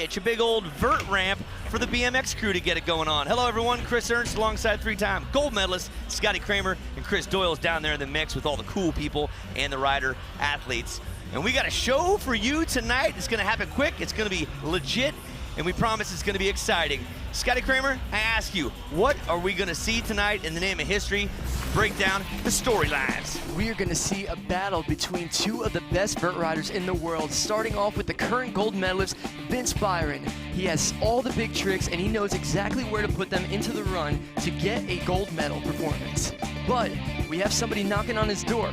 ditch, a big old vert ramp for the BMX crew to get it going on. Hello everyone, Chris Ernst alongside three-time gold medalist Scotty Kramer, and Chris Doyle's down there in the mix with all the cool people and the rider athletes. And we got a show for you tonight. It's gonna happen quick, it's gonna be legit, and we promise it's gonna be exciting. Scotty Kramer, I ask you, what are we gonna see tonight in the name of history? Break down the storylines. We are gonna see a battle between two of the best vert riders in the world, starting off with the current gold medalist, Vince Byron. He has all the big tricks and he knows exactly where to put them into the run to get a gold medal performance. But we have somebody knocking on his door.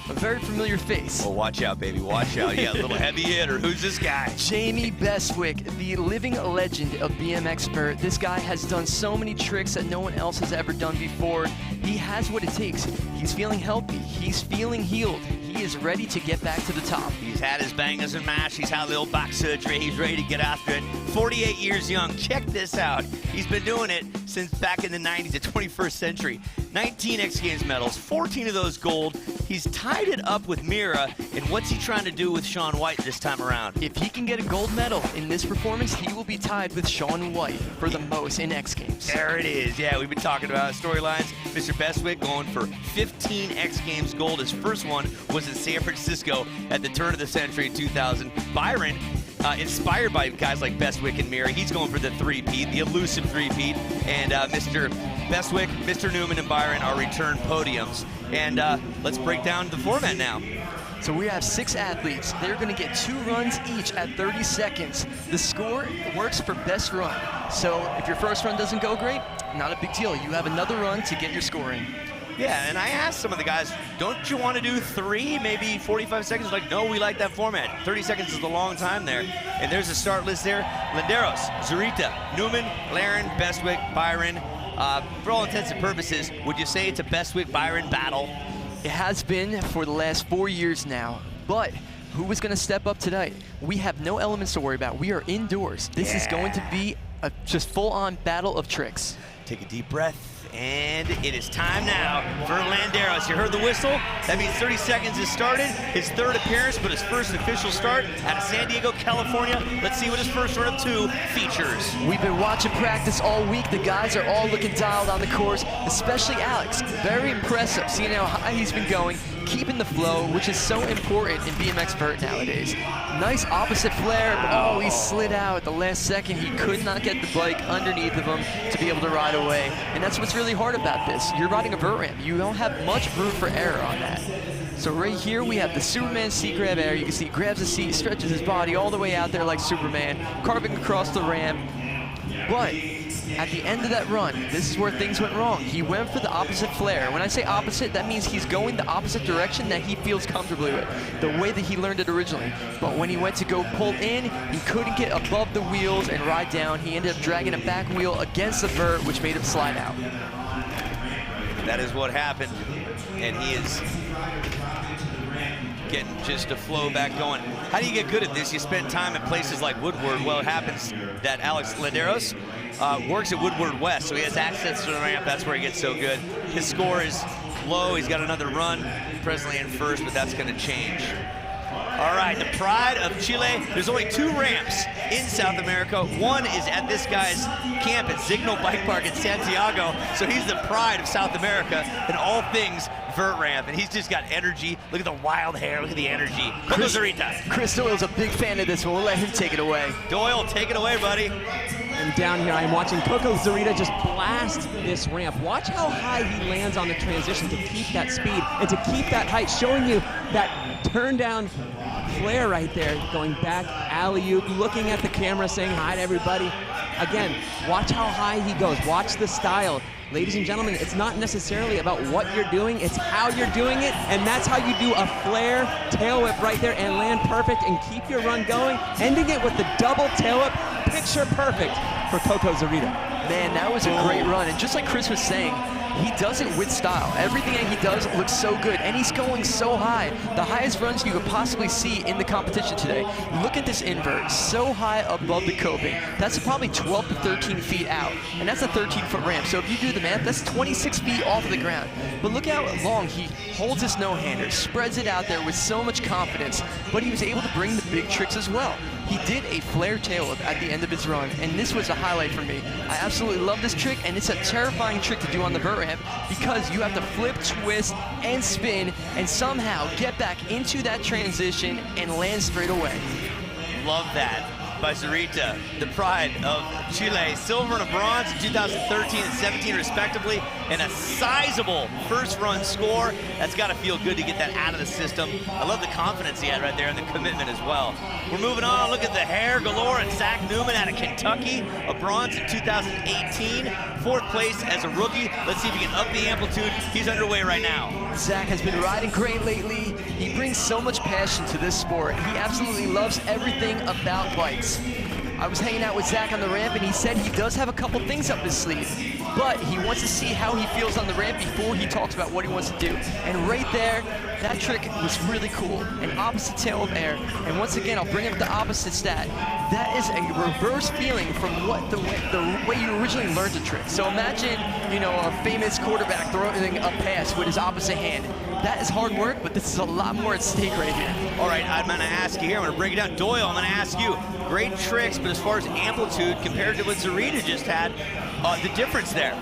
A very familiar face. Oh, watch out, baby, watch out. Yeah, a little heavy hitter. Who's this guy? Jamie Bestwick, the living legend of BMX Vert. This guy has done so many tricks that no one else has ever done before. He has what it takes. He's feeling healthy. He's feeling healed. He is ready to get back to the top. He's had his bangers and mash. He's had a little back surgery. He's ready to get after it. 48 years young. Check this out. He's been doing it since back in the 90s, the 21st century. 19 X Games medals, 14 of those gold. He's tied it up with Mira, and what's he trying to do with Shaun White this time around? If he can get a gold medal in this performance, he will be tied with Shaun White for the most in X Games. There it is. Yeah, we've been talking about storylines. Mr. Bestwick going for 15 X Games gold. His first one was in San Francisco at the turn of the century in 2000. Byron, inspired by guys like Bestwick and Mira, he's going for the three-peat, the elusive three-peat, and Mr. Bestwick, Mr. Newman, and Byron are return podiums. And let's break down the format now. So we have 6 athletes. They're going to get 2 runs each at 30 seconds. The score works for best run. So if your first run doesn't go great, not a big deal. You have another run to get your score in. Yeah, and I asked some of the guys, don't you want to do 3, maybe 45 seconds? Like, no, we like that format. 30 seconds is a long time there. And there's a start list there. Landeros, Zurita, Newman, Lehren, Bestwick, Byron. For all intents and purposes, would you say it's a Bestwick-Byron battle? It has been for the last 4 years now, but who is going to step up tonight? We have no elements to worry about. We are indoors. This is going to be a just full-on battle of tricks. Take a deep breath. And it is time now for Landeros. You heard the whistle? That means 30 seconds has started. His 3rd appearance, but his first official start out of San Diego, California. Let's see what his first run of 2 features. We've been watching practice all week. The guys are all looking dialed on the course, especially Alex. Very impressive, seeing how high he's been going, keeping the flow, which is so important in BMX Vert nowadays. Nice opposite flare, but oh, he slid out at the last second. He could not get the bike underneath of him to be able to ride away. And that's what's really hard about this. You're riding a vert ramp. You don't have much room for error on that. So right here we have the Superman seat grab air. You can see he grabs the seat, stretches his body all the way out there like Superman, carving across the ramp. But at the end of that run, this is where things went wrong. He went for the opposite flare. When I say opposite, that means he's going the opposite direction that he feels comfortably with, the way that he learned it originally. But when he went to go pull in, he couldn't get above the wheels and ride down. He ended up dragging a back wheel against the vert, which made him slide out. That is what happened, and he is getting just a flow back going. How do you get good at this? You spend time in places like Woodward. Well, it happens that Alex Landeros works at Woodward West, so he has access to the ramp. That's where he gets so good. His score is low. He's got another run, presently in first, but that's going to change. All right, the pride of Chile. There's only 2 ramps in South America. One is at this guy's camp at Signal Bike Park in Santiago. So he's the pride of South America in all things vert ramp. And he's just got energy. Look at the wild hair. Look at the energy. Chris Doyle's a big fan of this one. We'll let him take it away. Doyle, take it away, buddy. And down here, I'm watching Coco Zurita just blast this ramp. Watch how high he lands on the transition to keep that speed and to keep that height, showing you that turn down flare right there, going back, alley-oop, looking at the camera, saying hi to everybody. Again, watch how high he goes. Watch the style. Ladies and gentlemen, it's not necessarily about what you're doing, it's how you're doing it, and that's how you do a flare tail whip right there and land perfect and keep your run going, ending it with the double tail whip, picture perfect for Coco Zurita. Man, that was a great run, and just like Chris was saying, he does it with style. Everything that he does looks so good, and he's going so high. The highest runs you could possibly see in the competition today. Look at this invert, so high above the coping. That's probably 12 to 13 feet out, and that's a 13-foot ramp. So if you do the math, that's 26 feet off of the ground. But look how long he holds his no-hander, spreads it out there with so much confidence, but he was able to bring the big tricks as well. he did a flare tailwhip at the end of his run, and this was a highlight for me. I absolutely love this trick, and it's a terrifying trick to do on the vert ramp because you have to flip, twist, and spin, and somehow get back into that transition and land straight away. Love that by Zurita, the pride of Chile. Silver and a bronze in 2013 and 17 respectively, and a sizable first run score. That's got to feel good to get that out of the system. I love the confidence he had right there and the commitment as well. We're moving on. Look at the hair galore and Zach Newman out of Kentucky, a bronze in 2018, fourth place as a rookie. Let's see if he can up the amplitude. He's underway right now. Zach has been riding great lately. He brings so much passion to this sport. He absolutely loves everything about bikes. I was hanging out with Zach on the ramp, and he said he does have a couple things up his sleeve, but he wants to see how he feels on the ramp before he talks about what he wants to do. And right there, that trick was really cool, an opposite tail of air. And once again, I'll bring up the opposite stat. That is a reverse feeling from what the way you originally learned the trick. So imagine, you know, a famous quarterback throwing a pass with his opposite hand. That is hard work, but this is a lot more at stake right here. All right, I'm going to ask you here. I'm going to break it down. Doyle, I'm going to ask you. Great tricks, but as far as amplitude compared to what Zurita just had, the difference there.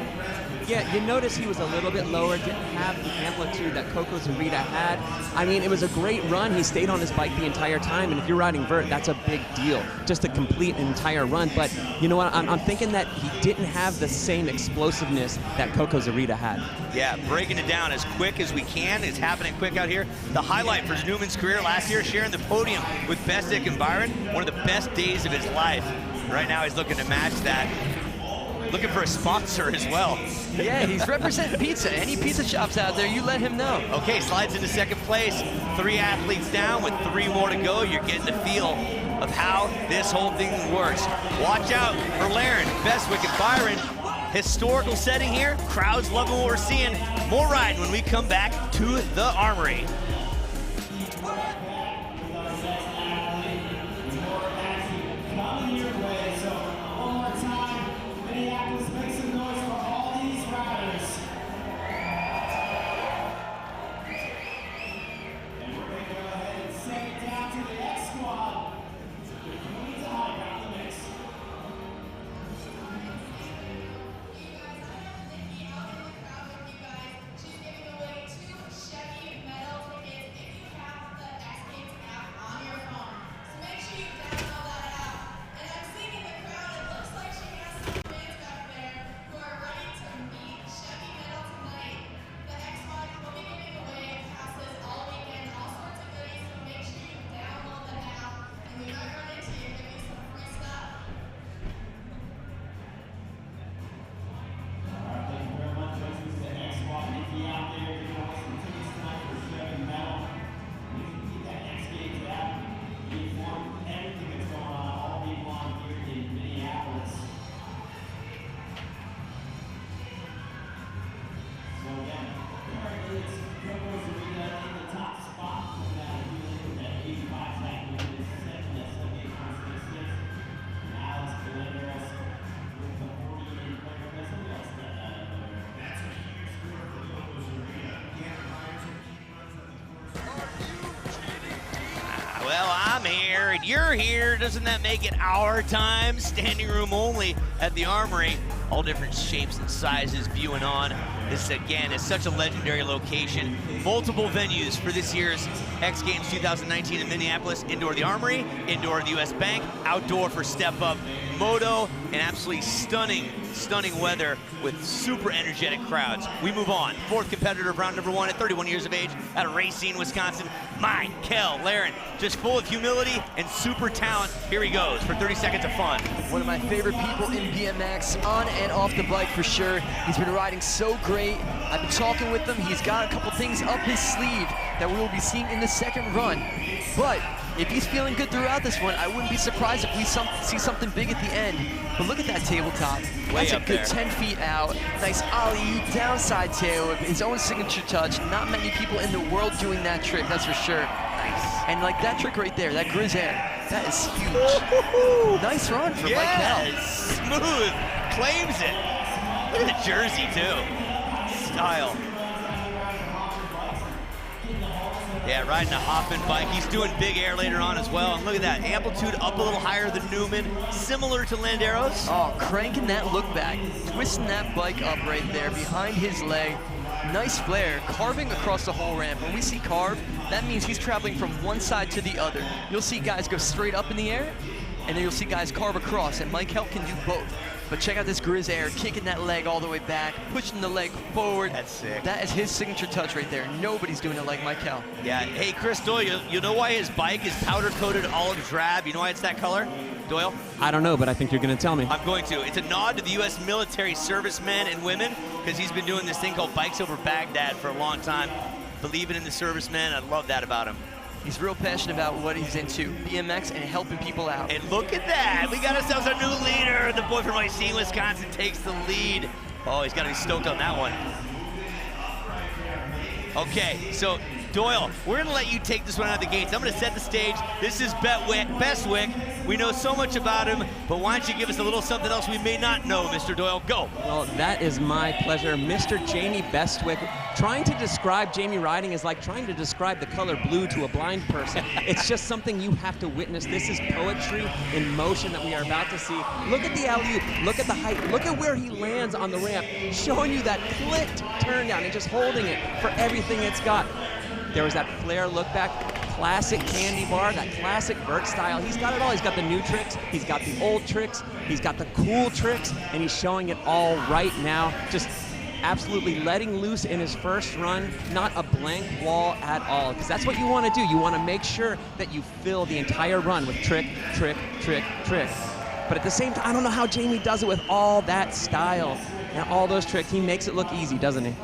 Yeah, you notice he was a little bit lower, didn't have the amplitude that Coco Zurita had. I mean, it was a great run. He stayed on his bike the entire time, and if you're riding vert, that's a big deal, just to complete an entire run. But you know what, I'm thinking that he didn't have the same explosiveness that Coco Zurita had. Yeah, breaking it down as quick as we can. It's happening quick out here. The highlight for Newman's career last year, sharing the podium with Bestwick and Byron, one of the best days of his life. Right now, he's looking to match that. Looking for a sponsor as well. Yeah, he's representing pizza. Any pizza shops out there, you let him know. Okay, slides into second place. 3 athletes down with 3 more to go. You're getting the feel of how this whole thing works. Watch out for Lehren, Bestwick, and Byron. Historical setting here. Crowds loving what we're seeing. More riding when we come back to the Armory. Well, I'm here and you're here. Doesn't that make it our time? Standing room only at the Armory. All different shapes and sizes viewing on. This, again, is such a legendary location. Multiple venues for this year's X Games 2019 in Minneapolis. Indoor the Armory, indoor the US Bank, outdoor for Step Up Moto, and absolutely stunning weather with super energetic crowds. We move on. Fourth competitor of round number 1 at 31 years of age out of Racine, Wisconsin, Mchale Olron. Just full of humility and super talent. Here he goes for 30 seconds of fun. One of my favorite people in BMX, on and off the bike for sure. He's been riding so great. I've been talking with him. He's got a couple things up his sleeve that we will be seeing in the second run. But if he's feeling good throughout this one, I wouldn't be surprised if we see something big at the end. But look at that tabletop. That's a good 10 feet out. Nice ollie, downside tail, his own signature touch. Not many people in the world doing that trick, that's for sure. Nice. And like that trick right there, that Grizz air, that is huge. Nice run for Mchale. Smooth, claims it. Look at the jersey too. Style. Yeah, riding a hopping bike. He's doing big air later on as well. And look at that, amplitude up a little higher than Newman, similar to Landeros. Oh, cranking that look back, twisting that bike up right there behind his leg. Nice flare, carving across the whole ramp. When we see carve, that means he's traveling from one side to the other. You'll see guys go straight up in the air, and then you'll see guys carve across, and Mchale can do both. But check out this Grizz air, kicking that leg all the way back, pushing the leg forward. That's sick. That is his signature touch right there. Nobody's doing it like Mchale. Yeah, hey, Chris Doyle, you know why his bike is powder-coated olive drab? You know why it's that color, Doyle? I don't know, but I think you're going to tell me. I'm going to. It's a nod to the U.S. military servicemen and women, because he's been doing this thing called Bikes Over Baghdad for a long time, believing in the servicemen. I love that about him. He's real passionate about what he's into, BMX and helping people out. And look at that. We got ourselves a new leader. The boy from Racine, Wisconsin takes the lead. Oh, he's got to be stoked on that one. Okay, so Doyle, we're going to let you take this one out of the gates. I'm going to set the stage. This is Bestwick. We know so much about him, but why don't you give us a little something else we may not know, Mr. Doyle? Go. Well, that is my pleasure. Mr. Jamie Bestwick. Trying to describe Jamie riding is like trying to describe the color blue to a blind person. It's just something you have to witness. This is poetry in motion that we are about to see. Look at the alley-oop. Look at the height. Look at where he lands on the ramp, showing you that clipped turn down and just holding it for everything it's got. There was that flare look back, classic candy bar, that classic vert style. He's got it all. He's got the new tricks, he's got the old tricks, he's got the cool tricks, and he's showing it all right now. Just absolutely letting loose in his first run, not a blank wall at all, because that's what you want to do. You want to make sure that you fill the entire run with trick, trick, trick, trick. But at the same time, I don't know how Jamie does it with all that style and all those tricks. He makes it look easy, doesn't he?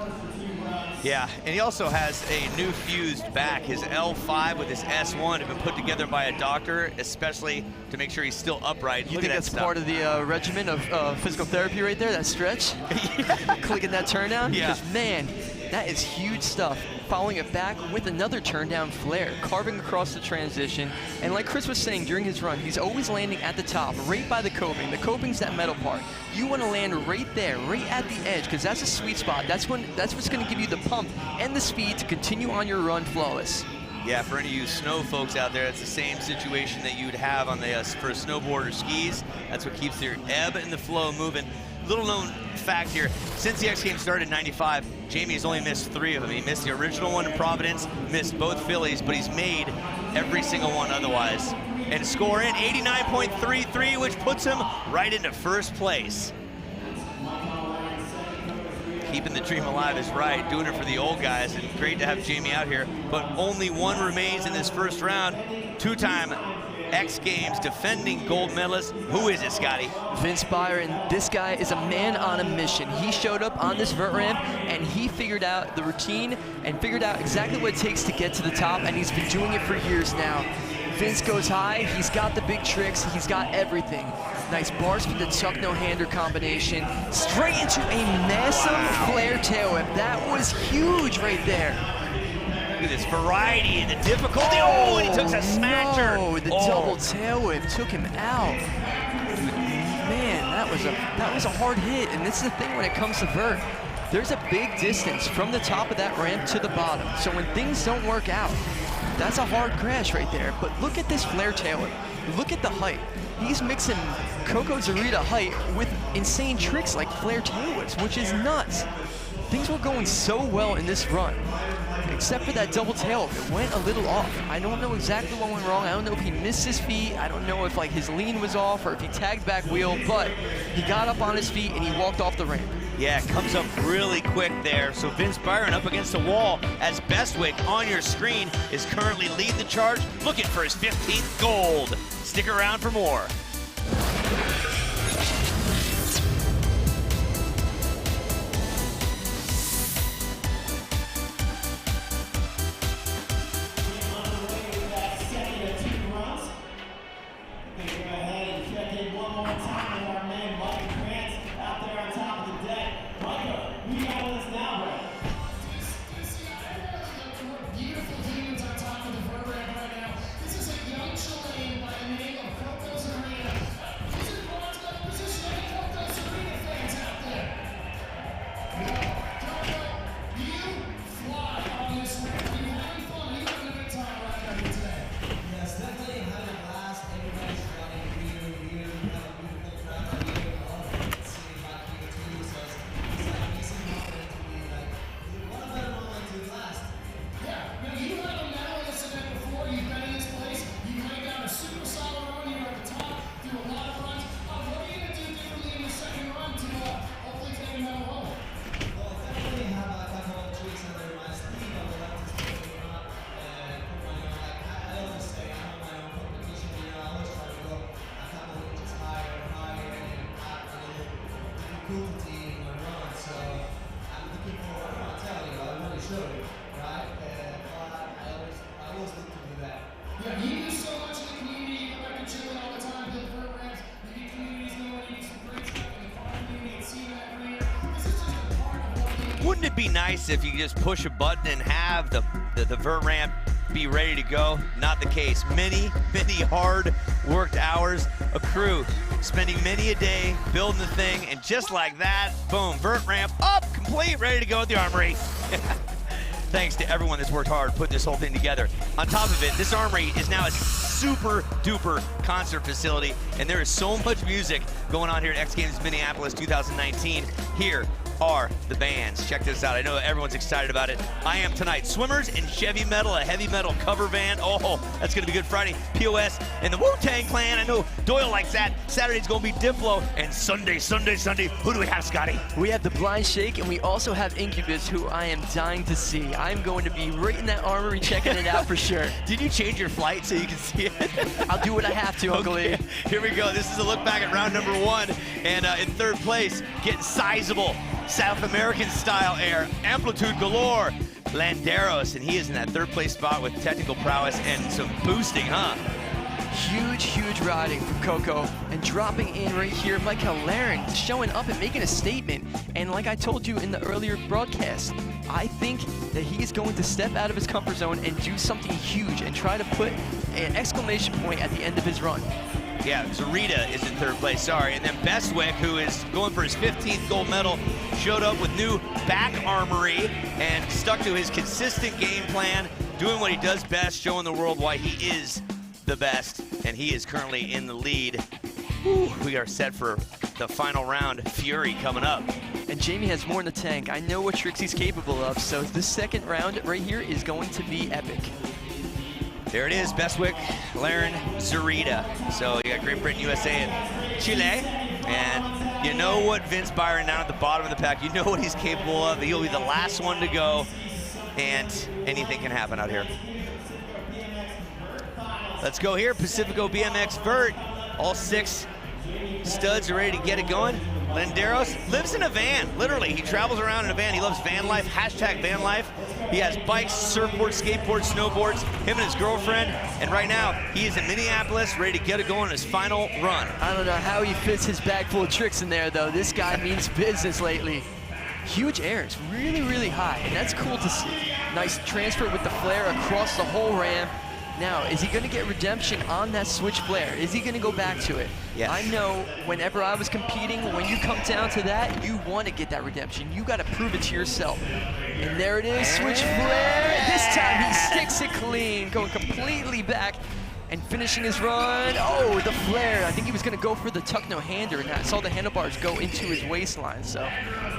Yeah, and he also has a new fused back. His L5 with his S1 have been put together by a doctor, especially to make sure he's still upright. You think that's part of the regimen of physical therapy right there, that stretch? Yeah. Clicking that turn down? Yeah. Because, man, that is huge stuff. Following it back with another turn down flare, carving across the transition. And like Chris was saying during his run, he's always landing at the top, right by the coping. The coping's that metal part. You want to land right there, right at the edge, because that's a sweet spot. That's what's going to give you the pump and the speed to continue on your run flawless. Yeah, for any of you snow folks out there, it's the same situation that you'd have on the for a snowboard or skis. That's what keeps your ebb and the flow moving. Little known fact here, since the X Games started in '95, Jamie has only missed 3 of them. He missed the original one in Providence, missed both Phillies, but he's made every single one otherwise. And score in 89.33, which puts him right into first place. Keeping the dream alive is right, doing it for the old guys, and great to have Jamie out here. But only one remains in this first round, 2-time X Games defending gold medalist. Who is it, Scotty? Vince Byron. This guy is a man on a mission. He showed up on this vert ramp and he figured out the routine and figured out exactly what it takes to get to the top, and he's been doing it for years now. Vince goes high, he's got the big tricks, he's got everything. Nice bars for the tuck no-hander combination. Straight into a massive flare tail whip. That was huge right there. Look at this variety and the difficulty. Oh, and he took a smasher. No, the double tail whip took him out. Man, that was a hard hit, and this is the thing when it comes to vert. There's a big distance from the top of that ramp to the bottom. So when things don't work out, that's a hard crash right there. But look at this flare tail whip. Look at the height. He's mixing Coco Zarita height with insane tricks like flare tail whips, which is nuts. Things were going so well in this run, except for that double tail whip. It went a little off. I don't know exactly what went wrong. I don't know if he missed his feet. I don't know if like his lean was off or if he tagged back wheel, but he got up on his feet and he walked off the ramp. Yeah, it comes up really quick there. So Vince Byron up against the wall as Bestwick on your screen is currently leading the charge, looking for his 15th gold. Stick around for more. cool routine in my run, so I'm looking for, I'll tell you, I really should, right? I always look to do that. Yeah, you do so much in the community, you go back to chilling all the time, build vert ramps, you get communities going, you do some great stuff in the farm community and see that career. This is just a part of what we do. Wouldn't it be nice if you could just push a button and have the vert ramp be ready to go? Not the case. Many hard worked hours, a crew spending many a day building the thing, and just like that, boom, vert ramp up, complete, ready to go at the armory. Thanks to everyone that's worked hard putting this whole thing together. On top of it, this armory is now a super duper concert facility, and there is so much music going on here at X Games Minneapolis 2019. Here are the bands. Check this out. I know everyone's excited about it. I am tonight. Swimmers and Chevy Metal, a heavy metal cover band. Oh, that's gonna be good. Friday, POS and the Wu-Tang Clan. I know Doyle likes that. Saturday's gonna be Diplo, and Sunday, who do we have, Scotty? We have the Blind Shake, and we also have Incubus, who I am dying to see. I'm going to be right in that armory checking it out for sure. Did you change your flight so you can see it? I'll do what I have to, Uncle Lee. Here we go. This is a look back at round number 1, and in third place, getting sizable South American style air, amplitude galore, Landeros, and he is in that third place spot with technical prowess and some boosting, huh? Huge riding from Coco, and dropping in right here, Mchale Olron showing up and making a statement. And like I told you in the earlier broadcast, I think that he's going to step out of his comfort zone and do something huge and try to put an exclamation point at the end of his run. Yeah, Zarita is in third place, sorry. And then Bestwick, who is going for his 15th gold medal, showed up with new back armory and stuck to his consistent game plan, doing what he does best, showing the world why he is the best, and he is currently in the lead. Whew, we are set for the final round, Fury, coming up. And Jamie has more in the tank. I know what tricks he's capable of, so this second round right here is going to be epic. There it is, Bestwick, Lehren, Zarita. So you got Great Britain, USA, and Chile. And you know what Vince Byron down at the bottom of the pack, you know what he's capable of. He'll be the last one to go, and anything can happen out here. Let's go here, Pacifico BMX Vert. All 6 studs are ready to get it going. Landeros lives in a van, literally. He travels around in a van. He loves van life, hashtag van life. He has bikes, surfboards, skateboards, snowboards, him and his girlfriend. And right now, he is in Minneapolis, ready to get it going on his final run. I don't know how he fits his bag full of tricks in there, though. This guy means business lately. Huge airs, really high, and that's cool to see. Nice transfer with the flare across the whole ramp. Now, is he going to get redemption on that switch flare? Is he going to go back to it? Yes. I know whenever I was competing, when you come down to that, you want to get that redemption. You got to prove it to yourself. And there it is, switch flare. This time he sticks it clean, going completely back and finishing his run. Oh, the flare. I think he was going to go for the tuck no-hander, and I saw the handlebars go into his waistline, so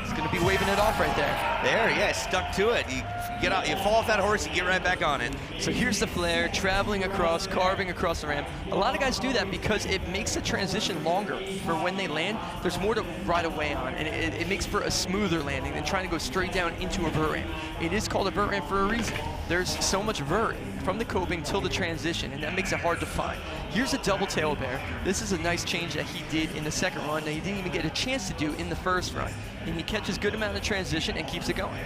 he's going to be waving it off right there. There, yeah, stuck to it. You get out, you fall off that horse, you get right back on it. So here's the flare, traveling across, carving across the ramp. A lot of guys do that because it makes the transition longer. For when they land, there's more to ride away on, and it makes for a smoother landing than trying to go straight down into a vert ramp. It is called a vert ramp for a reason. There's so much vert from the coping till the transition, and that makes it hard to find. Here's a double tail bear. This is a nice change that he did in the second run that he didn't even get a chance to do in the first run. And he catches good amount of transition and keeps it going.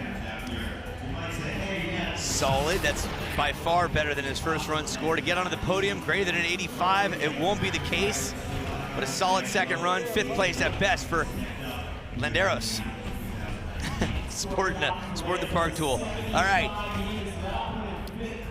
Solid. That's by far better than his first run score. To get onto the podium, greater than an 85, it won't be the case, but a solid second run. 5th place at best for Landeros. Sporting the park tool. All right.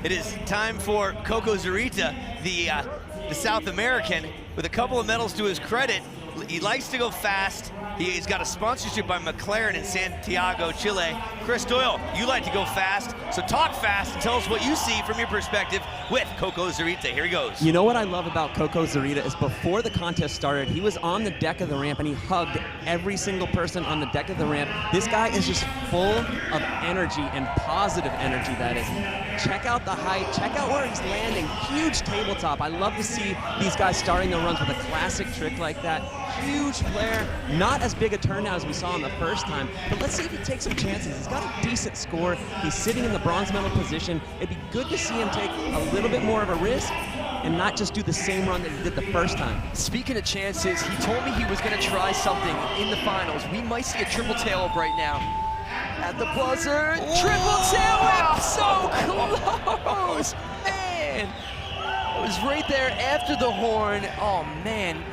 It is time for Coco Zarita, the South American, with a couple of medals to his credit. He likes to go fast. He's got a sponsorship by McLaren in Santiago, Chile. Chris Doyle, you like to go fast, so talk fast and tell us what you see from your perspective with Coco Zarita. Here he goes. You know what I love about Coco Zarita is before the contest started, he was on the deck of the ramp and he hugged every single person on the deck of the ramp. This guy is just full of energy, and positive energy, that is. Check out the height, check out where he's landing. Huge tabletop. I love to see these guys starting their runs with a classic trick like that. Huge flare, not as big a turnout as we saw in the first time, but let's see if he takes some chances. He's got a decent score. He's sitting in the bronze medal position. It'd be good to see him take a little bit more of a risk and not just do the same run that he did the first time. Speaking of chances, he told me he was going to try something in the finals. We might see a triple tail up right now. At the buzzer, triple tail whip, so close, man. It was right there after the horn. Oh man,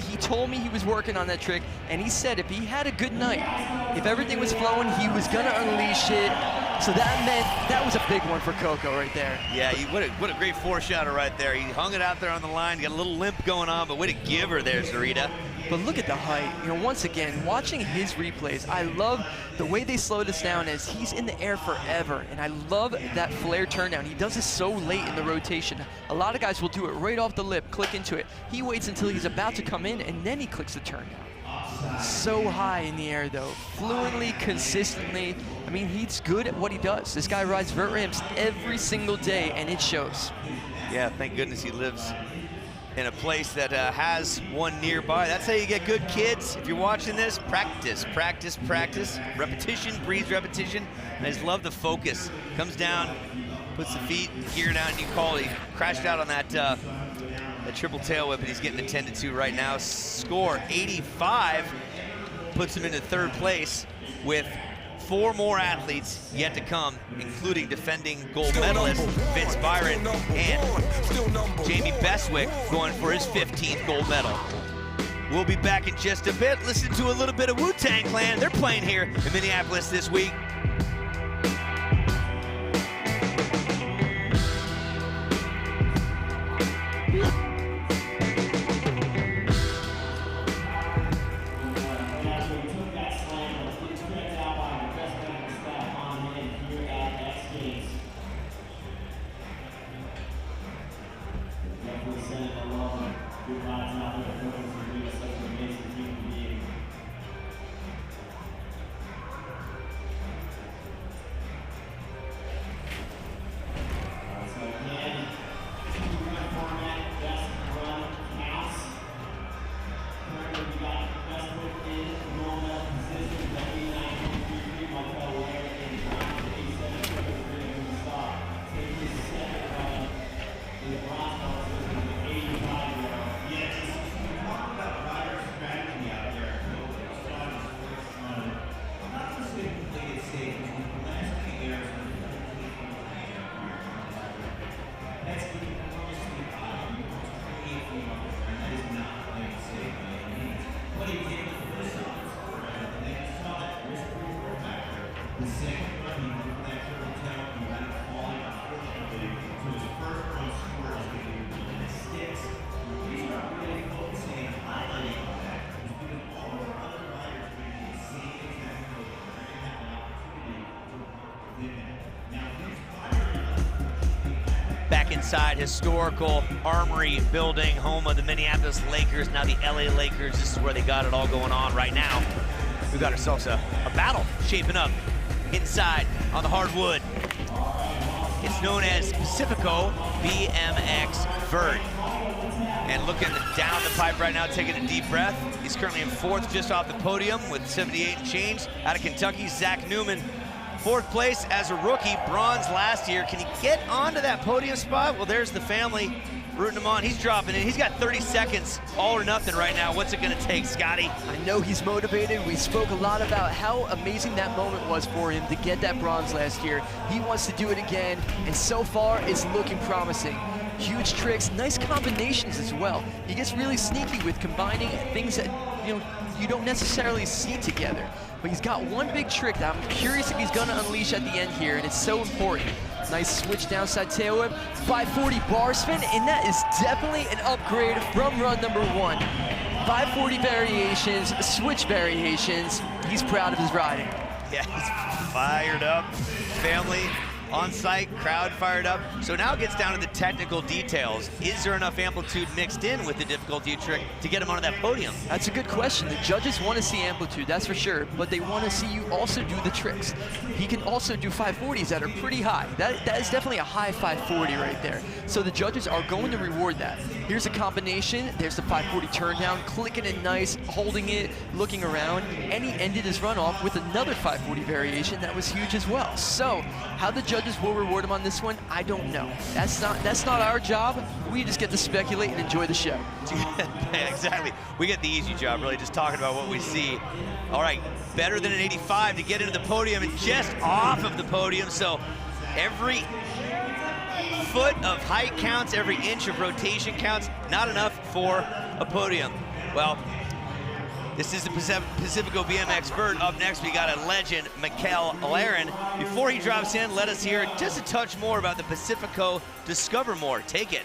he told me he was working on that trick, and he said if he had a good night, if everything was flowing, he was gonna unleash it. So that meant that was a big one for Coco right there. Yeah, what a great foreshadow right there. He hung it out there on the line, got a little limp going on, but way to give her there, Zarita. But look at the height. You know, once again, watching his replays, I love the way they slow this down as he's in the air forever. And I love that flare turn down. He does this so late in the rotation. A lot of guys will do it right off the lip, click into it. He waits until he's about to come in, and then he clicks the turn down. So high in the air, though. Fluently, consistently. I mean, he's good at what he does. This guy rides vert ramps every single day, and it shows. Yeah, thank goodness he lives in a place that has one nearby. That's how you get good kids. If you're watching this, practice, practice, practice. Repetition breeds repetition. And I just love the focus. Comes down, puts the feet, gear down, and you call it. He crashed out on that triple tail whip, and he's getting attended to right now. Score 85 puts him into third place with 4 more athletes yet to come, including defending gold medalist Vince Byron and Jamie Bestwick going for his 15th gold medal. We'll be back in just a bit. Listen to a little bit of Wu-Tang Clan. They're playing here in Minneapolis this week. Back inside historical Armory building, home of the Minneapolis Lakers, now the LA Lakers. This is where they got it all going on right now. We've got ourselves a battle shaping up inside on the hardwood. It's known as Pacifico BMX Vert. And looking down the pipe right now, taking a deep breath. He's currently in 4th, just off the podium with 78 and change. Out of Kentucky, Jack Newman. 4th place as a rookie, bronze last year. Can he get onto that podium spot? Well, there's the family rooting him on. He's dropping in. He's got 30 seconds, all or nothing right now. What's it gonna take, Scotty? I know he's motivated. We spoke a lot about how amazing that moment was for him to get that bronze last year. He wants to do it again, and so far it's looking promising. Huge tricks, nice combinations as well. He gets really sneaky with combining things that you don't necessarily see together. But he's got one big trick that I'm curious if he's gonna unleash at the end here, and it's so important. Nice switch downside tail whip, 540 bar spin, and that is definitely an upgrade from run number 1. 540 variations, switch variations. He's proud of his riding. Yeah, he's fired up. Family on site, crowd fired up. So now it gets down to the technical details. Is there enough amplitude mixed in with the difficulty of trick to get him onto that podium? That's a good question. The judges want to see amplitude, that's for sure, but they want to see you also do the tricks. He can also do 540s that are pretty high. That is definitely a high 540 right there. So the judges are going to reward that. Here's a combination. There's the 540 turn down, clicking it nice, holding it, looking around, and he ended his run off with another 540 variation that was huge as well. So how the judges will reward him on this one, I don't know. That's not our job. We just get to speculate and enjoy the show. Exactly. We get the easy job, really, just talking about what we see. All right, better than an 85 to get into the podium and just off of the podium. So every foot of height counts, every inch of rotation counts. Not enough for a podium. Well, this is the Pacifico BMX Vert. Up next, we got a legend, Mchale Olron. Before he drops in, let us hear just a touch more about the Pacifico. Discover more. Take it.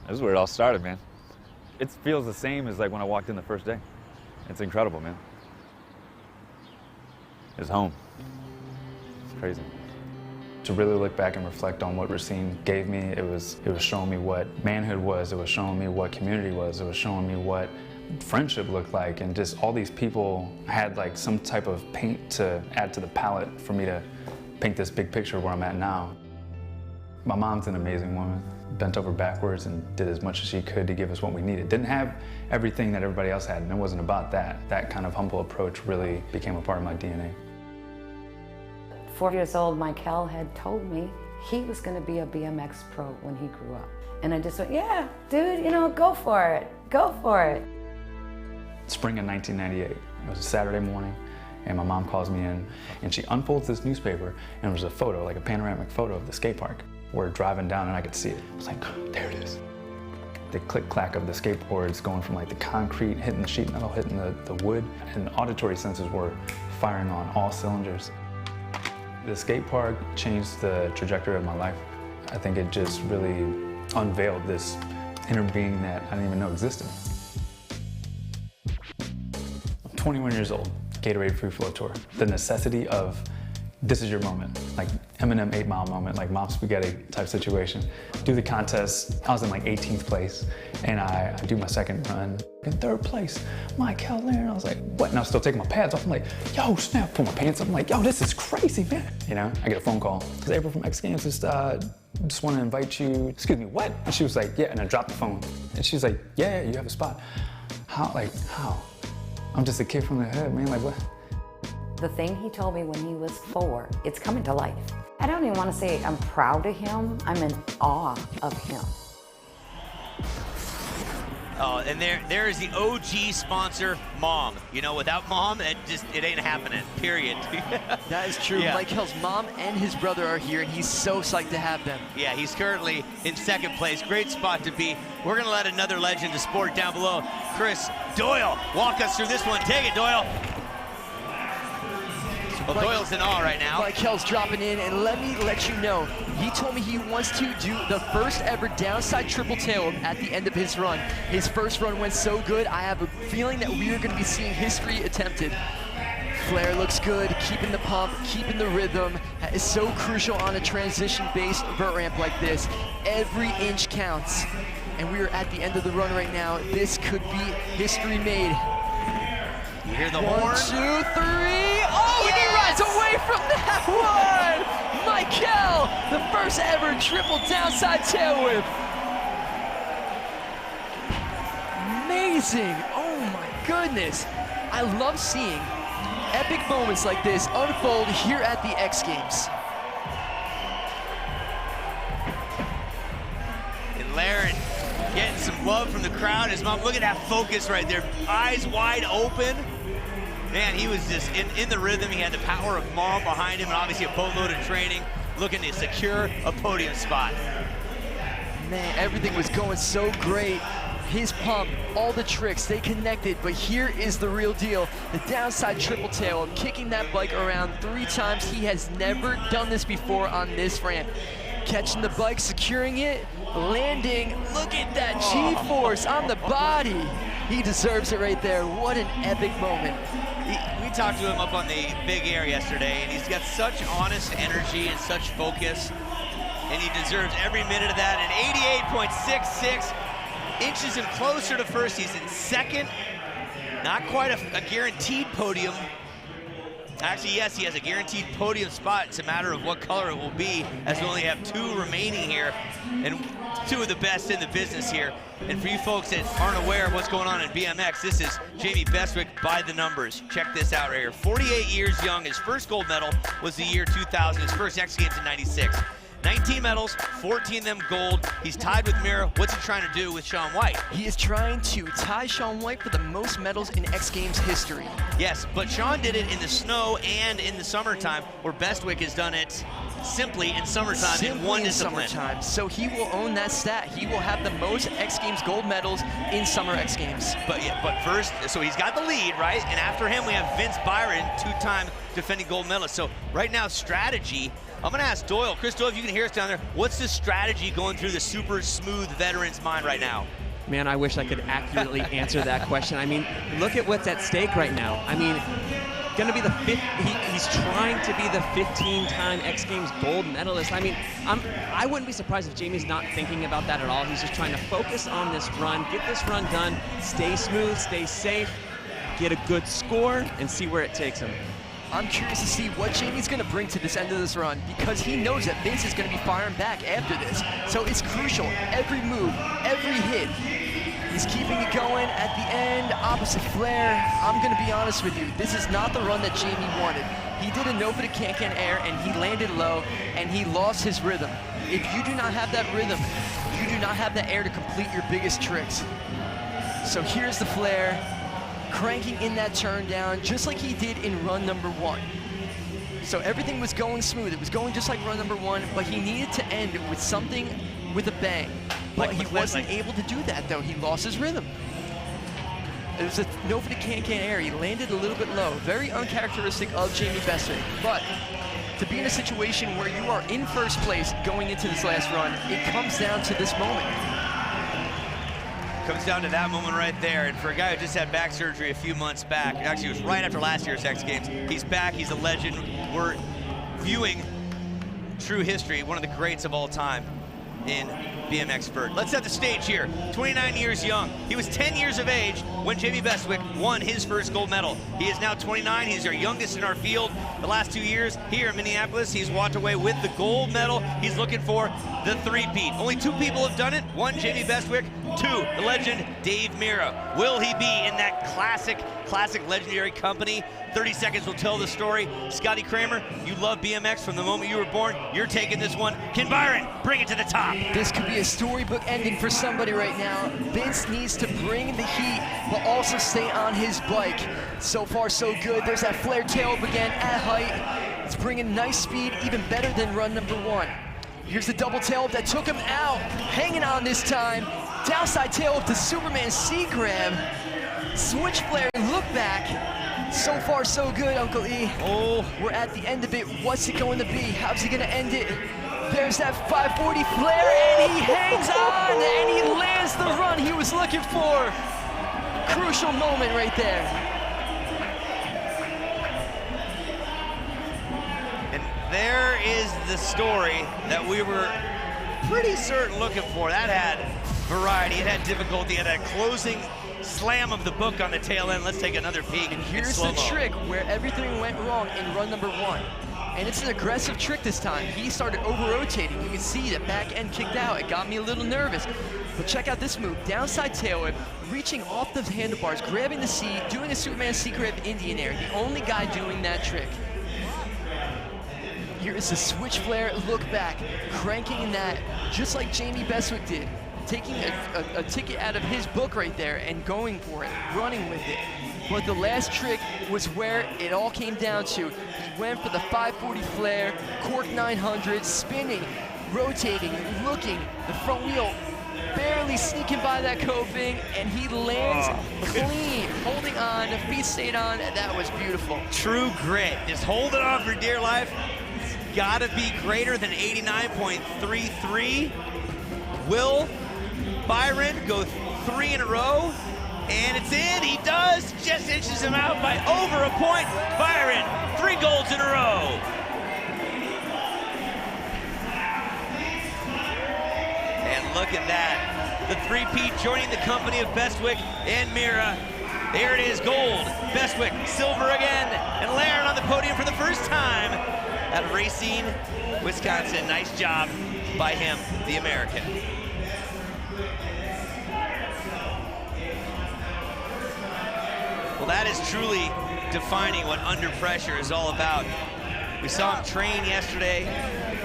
This is where it all started, man. It feels the same as like when I walked in the first day. It's incredible, man. It's home. It's crazy. To really look back and reflect on what Racine gave me, it was showing me what manhood was, it was showing me what community was, it was showing me what friendship looked like, and just all these people had like some type of paint to add to the palette for me to paint this big picture of where I'm at now. My mom's an amazing woman. Bent over backwards and did as much as she could to give us what we needed. Didn't have everything that everybody else had, and it wasn't about that. That kind of humble approach really became a part of my DNA. 4 years old, Mchale had told me he was going to be a BMX pro when he grew up. And I just went, yeah, dude, you know, go for it. Go for it. Spring of 1998. It was a Saturday morning, and my mom calls me in, and she unfolds this newspaper, and there's a photo, like a panoramic photo of the skate park. We're driving down and I could see it. I was like, there it is. The click-clack of the skateboards going from like the concrete, hitting the sheet metal, hitting the wood, and the auditory senses were firing on all cylinders. The skate park changed the trajectory of my life. I think it just really unveiled this inner being that I didn't even know existed. I'm 21 years old, Gatorade Free Flow Tour. The necessity of this is your moment, like Eminem 8 Mile moment, like Mom Spaghetti type situation. Do the contest, I was in like 18th place, and I do my second run. In third place, Mchale Olron. I was like, what? And I was still taking my pads off. I'm like, yo, snap, pull my pants up. I'm like, yo, this is crazy, man. You know, I get a phone call. It's April from X Games, just want to invite you. Excuse me, what? And she was like, yeah, and I dropped the phone. And she was like, yeah, you have a spot. How, like, how? I'm just a kid from the hood, man, like what? The thing he told me when he was 4, it's coming to life. I don't even want to say I'm proud of him, I'm in awe of him. Oh, and there is the OG sponsor, Mom. You know, without Mom, it ain't happening, period. That is true. Yeah. Mchale's mom and his brother are here, and he's so psyched to have them. Yeah, he's currently in second place. Great spot to be. We're going to let another legend of sport down below, Chris Doyle, walk us through this one. Take it, Doyle. Well, Doyle's in awe right now. Mchale's dropping in, and let me let you know, he told me he wants to do the first ever downside triple tail at the end of his run. His first run went so good, I have a feeling that we are going to be seeing history attempted. Flare looks good, keeping the pump, keeping the rhythm. That is so crucial on a transition-based vert ramp like this. Every inch counts. And we are at the end of the run right now. This could be history made. You hear the 1, horn? 2, 3. Oh, yes! And he rides away from that one! Mchale, the first ever triple downside tail whip. Amazing. Oh my goodness. I love seeing epic moments like this unfold here at the X Games. And Lehren getting some love from the crowd. His mom, look at that focus right there. Eyes wide open. Man, he was just in the rhythm. He had the power of Mom behind him, and obviously a boatload of training, looking to secure a podium spot. Man, everything was going so great. His pump, all the tricks, they connected, but here is the real deal. The downside triple tail, kicking that bike around 3 times. He has never done this before on this ramp. Catching the bike, securing it, landing. Look at that G-force on the body. He deserves it right there. What an epic moment. We talked to him up on the Big Air yesterday, and he's got such honest energy and such focus, and he deserves every minute of that. And 88.66 inches him closer to first. He's in second. Not quite a guaranteed podium, Actually, yes, he has a guaranteed podium spot. It's a matter of what color it will be, as we only have 2 remaining here, and 2 of the best in the business here. And for you folks that aren't aware of what's going on in BMX, this is Jamie Bestwick by the numbers. Check this out right here. 48 years young. His first gold medal was the year 2000. His first X Games in '96. 19 medals, 14 of them gold. He's tied with Mira. What's he trying to do with Shaun White? He is trying to tie Shaun White for the most medals in X Games history. Yes, but Shaun did it in the snow and in the summertime, where Bestwick has done it simply in summertime in one discipline. Summertime. So he will own that stat. He will have the most X Games gold medals in summer X Games. But first, so he's got the lead, right? And after him, we have Vince Byron, 2-time defending gold medalist. So right now, strategy. I'm gonna ask Doyle. Chris Doyle, if you can hear us down there, what's the strategy going through the super smooth veteran's mind right now? Man, I wish I could accurately answer that question. I mean, look at what's at stake right now. I mean, gonna be the he's trying to be the 15-time X Games gold medalist. I mean, I wouldn't be surprised if Jamie's not thinking about that at all. He's just trying to focus on this run, get this run done, stay smooth, stay safe, get a good score, and see where it takes him. I'm curious to see what Jamie's going to bring to this end of this run, because he knows that Vince is going to be firing back after this. So it's crucial. Every move, every hit, he's keeping it going at the end, opposite flare. I'm going to be honest with you. This is not the run that Jamie wanted. He did a no for the can-can air, and he landed low, and he lost his rhythm. If you do not have that rhythm, you do not have the air to complete your biggest tricks. So here's the flare, cranking in that turn down, just like he did in run number 1. So everything was going smooth. It was going just like run number 1, but he needed to end it with something with a bang. But he wasn't able to do that, though. He lost his rhythm. It was a no for the can-can air. He landed a little bit low. Very uncharacteristic of Jamie Bestwick. But to be in a situation where you are in first place going into this last run, it comes down to this moment. Comes down to that moment right there. And for a guy who just had back surgery a few months back, actually it was right after last year's X Games, he's back, he's a legend. We're viewing true history, one of the greats of all time in BMX Vert. Let's set the stage here. 29 years young. He was 10 years of age when Jamie Bestwick won his first gold medal. He is now 29. He's our youngest in our field. The last 2 years here in Minneapolis, he's walked away with the gold medal. He's looking for the three-peat. Only 2 people have done it. 1, Jamie Bestwick. 2, the legend, Dave Mira. Will he be in that classic legendary company? 30 seconds will tell the story. Scotty Kramer, you love BMX from the moment you were born. You're taking this one. Can Byron bring it to the top? This could be a storybook ending for somebody right now. Vince needs to bring the heat, but also stay on his bike. So far, so good. There's that flare tail up again at height. It's bringing nice speed, even better than run number 1. Here's the double tail up that took him out. Hanging on this time. Downside tail up to Superman C grab. Switch flare, look back. So far, so good, Uncle E. Oh, we're at the end of it. What's it going to be? How's he going to end it? There's that 540 flare, and he hangs on, and he lands the run he was looking for. Crucial moment right there. And there is the story that we were pretty certain looking for. That had variety, it had difficulty, it had a closing slam of the book on the tail end. Let's take another peek. And here's the trick where everything went wrong in run number 1. And it's an aggressive trick this time. He started over-rotating. You can see the back end kicked out. It got me a little nervous. But check out this move. Downside tail whip, reaching off the handlebars, grabbing the seat, doing a Superman C-grab Indian air. The only guy doing that trick. Here is the switch flare, look back, cranking in that, just like Jamie Bestwick did. Taking a ticket out of his book right there and going for it, running with it. But the last trick was where it all came down to. He went for the 540 flare, cork 900, spinning, rotating, looking, the front wheel barely sneaking by that coping, and he lands clean, holding on, the feet stayed on, and that was beautiful. True grit, just holding on for dear life. It's gotta be greater than 89.33. Will Byron go 3 in a row? And it's in, he does, just inches him out by over a point. Byron, 3 golds in a row. And look at that, the three-peat joining the company of Bestwick and Mira. There it is, gold. Bestwick, silver again. And Lehren on the podium for the first time at Racine, Wisconsin. Nice job by him, the American. Well, that is truly defining what under pressure is all about. We saw him train yesterday.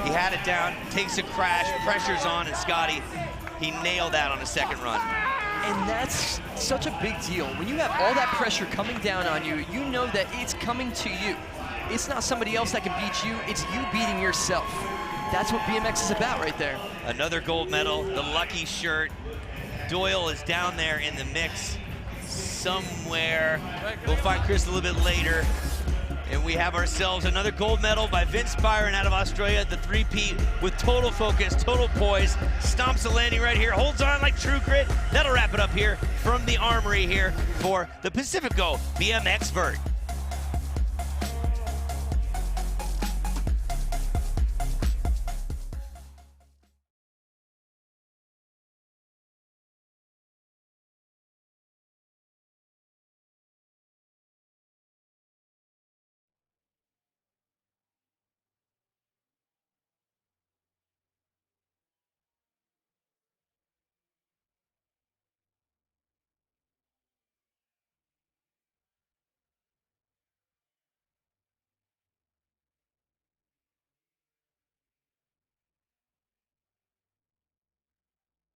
He had it down, takes a crash, pressure's on, and Scotty, he nailed that on his second run. And that's such a big deal. When you have all that pressure coming down on you, you know that it's coming to you. It's not somebody else that can beat you, it's you beating yourself. That's what BMX is about right there. Another gold medal, the lucky shirt. Doyle is down there in the mix somewhere. We'll find Chris a little bit later. And we have ourselves another gold medal by Vince Byron out of Australia, the three-peat with total focus, total poise, stomps the landing right here, holds on like true grit. That'll wrap it up here from the Armory here for the Pacifico BMX Vert.